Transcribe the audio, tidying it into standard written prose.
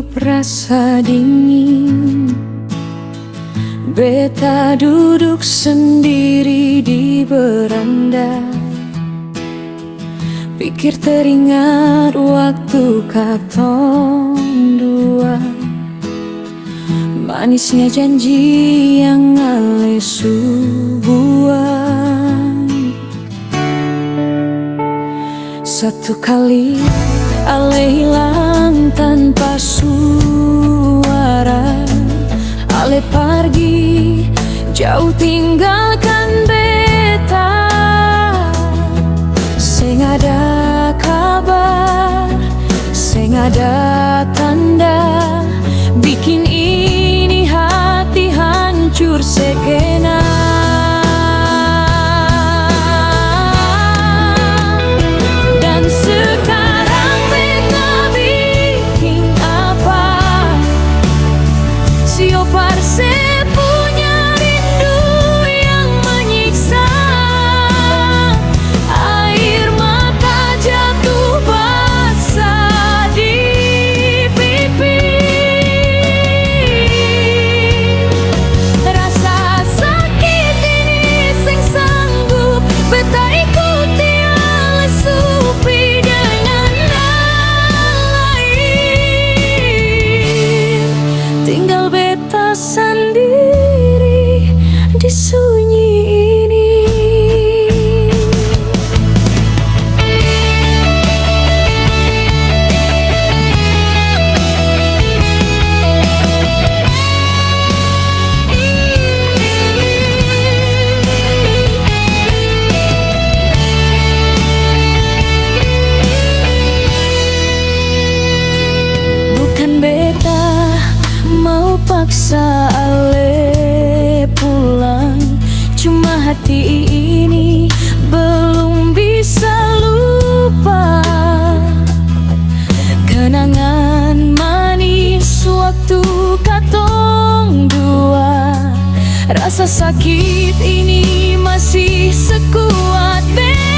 Tiup rasa dingin, beta duduk sendiri di beranda. Pikir teringat waktu katong dua, manisnya janji yang ale subuhan. Satu kali ale hilang tanpa suara, ale pergi jauh tinggalkan beta. Seng ada kabar, seng ada tanda, bikin ini hati hancur sekena. Dan sekarang beta bikin apa? Sio parse punya rindu yang menyiksa. Air mata jatuh basah di pipi. Rasa sakit ini sing sanggup beta ikuti ale supi dengan lain. Tinggal beta sendiri di sunyi ini. Bukan beta mau paksa ale pulang, cuma hati ini belum bisa lupa kenangan manis waktu katong dua. Rasa sakit ini masih sekuat beta.